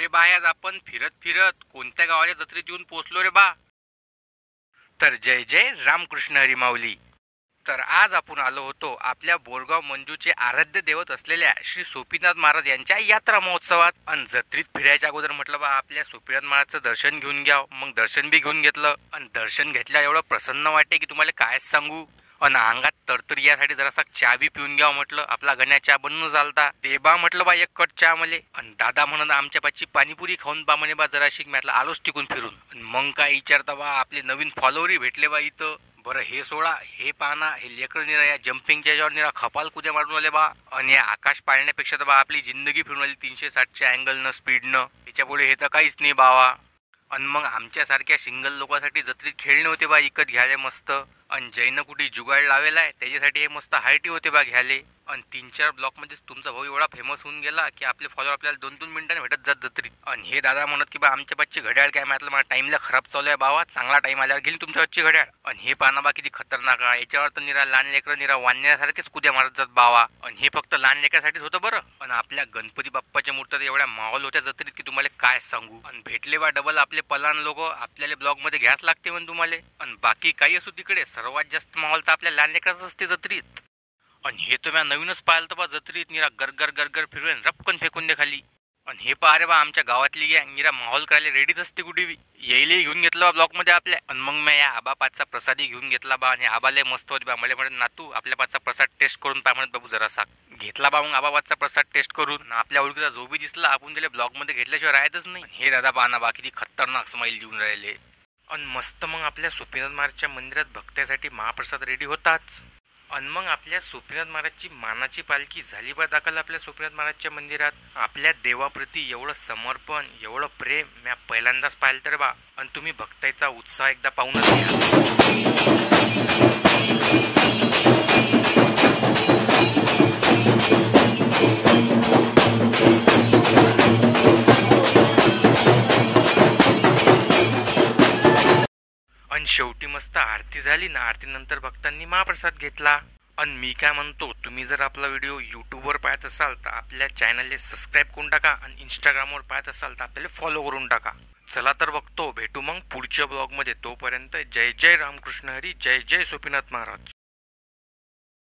अरे बा, आज आपण फिरत फिरत कोणत्या गावाच्या जत्रेत येऊन पोहोचलो रे बा. तर जय जय रामकृष्ण हरी माऊली. तर आज आपण आलो होतो आपल्या बोरगाव मंजूचे आराध्य देवत असलेल्या श्री सोपीनाथ महाराज यांच्या यात्रा महोत्सवात. आणि जत्रेत फिरायच्या अगोदर म्हटलं बा आपल्या सोपीनाथ महाराजचं दर्शन घेऊन घ्याव. मग दर्शन बी घेऊन घेतलं आणि दर्शन घेतल्या एवढं प्रसन्न वाटते की तुम्हाला कायच सांगू. आणि अंगात तरतरी यासाठी जरासा चहा बी पिऊन घ्यावं म्हटलं. आपला गण्या चहा बनून चालता ते बा म्हटलं बा एक कट चहा मले. आणि दादा म्हणत आमच्या पाची पाणीपुरी खाऊन बा म्हणे बा जराशी. म्हटलं आलोच तिकून फिरून. मग काय विचारता बा आपले नवीन फॉलोअरही भेटले बा इथं. बरं हे सोडा, हे पाना हे लेकर निरा या जम्पिंगच्या याच्यावर निरा खपाल कुद्या मारून आले बा. आणि आकाश पाळण्यापेक्षा तर बा आपली जिंदगी फिरून आली 360च्या अँगलनं स्पीडनं. त्याच्यापुढे हे तर काहीच नाही बावा. आणि मग आमच्यासारख्या सिंगल लोकांसाठी जत्रेत खेळणे होते बा इकत घ्यायला मस्त. आणि जैन कुठे जुगाड लावेला आहे त्याच्यासाठी हे मस्त हायटी होते बा घ्यायले. आणि 3-4 ब्लॉकमध्येच तुमचा भाऊ एवढा फेमस होऊन गेला की आपले फॉलोअर आपल्याला 2-2 मिनिटांनी भेटत जात जत्रेत. आणि हे दादा म्हणत की बा आमच्या पाचची घड्याळ काय म्हटलं मला टाईमला खराब चालू आहे बाबा, चांगला टाईम आल्यावर गेली तुमच्या पाचची घड्याळ. आणि हे पाना बा किती खतरनाक आहे. याच्यावर तर निरा लहान लेकरं निरा वानण्यासारखेच कुद्या मारत जात बावा. आणि हे फक्त लहान लेकरासाठीच होतं बरं. आणि आपल्या गणपती बाप्पाच्या मूर्त्यात एवढ्या माहोल होत्या जत्रेत की तुम्हाला काय सांगू. आणि भेटले बा डबल आपले पलान लोक. आपल्याला ब्लॉग मध्ये घ्यास लागते म्हणून तुम्हाला. आणि बाकी काही असू तिकडे सर्वात जास्त माहोल तर आपल्या लहान लेकराचाच असते जत्रेत. आणि हे तर मी नवीनच पाहिलं तर बा जत्रेत निरा गरगर गरगर फिरवेन रपकन फेकून दे खाली. आणि हे पहा रे बा आमच्या गावातली गँग निरा माहोल करायला रेडीच असते कुठे बी. येईले घेऊन घेतलं बा ब्लॉक मध्ये आपल्या. आणि मग मी या आबा पाचचा प्रसादही घेऊन घेतला बा. आणि आबाले मस्त होते बा. मला म्हणत नातू आपल्या पाचचा प्रसाद टेस्ट करून पाय म्हणत बाबू जरासा. घेतला बा मग आबा पाचचा प्रसाद टेस्ट करून. आपल्या ओळखीचा जो बी दिसला आपण त्याला ब्लॉग मध्ये घेतल्याशिवाय राहतच नाही. हे दादा पाहना बा किती खतरनाक स्माईल देऊन राहिले. आणि मस्त मग आपल्या सोपीनाथ महाराजच्या मंदिरात भक्तासाठी महाप्रसाद रेडी होताच. आणि मग आपल्या सोपीनाथ महाराजची मानाची पालखी झाली बा दाखल आपल्या सोपीनाथ महाराजच्या मंदिरात. आपल्या देवाप्रती एवढं समर्पण एवढं प्रेम मी पहिल्यांदाच पाहिलं तर बा. आणि तुम्ही भक्ताचा उत्साह एकदा पाहूनच घ्या. आणि शेवटी मस्त आरती झाली ना. आरतीनंतर भक्तांनी महाप्रसाद घेतला. आणि मी काय म्हणतो, तुम्ही जर आपला व्हिडिओ यूट्यूबवर पाहत असाल तर आपल्या चॅनलला सबस्क्राईब करून टाका. आणि इंस्टाग्रामवर पाहत असाल तर आपल्याला फॉलो करून टाका. चला तर बघतो भेटू मग पुढच्या ब्लॉगमध्ये. तोपर्यंत जय जय रामकृष्ण हरी, जय जय सोपीनाथ महाराज.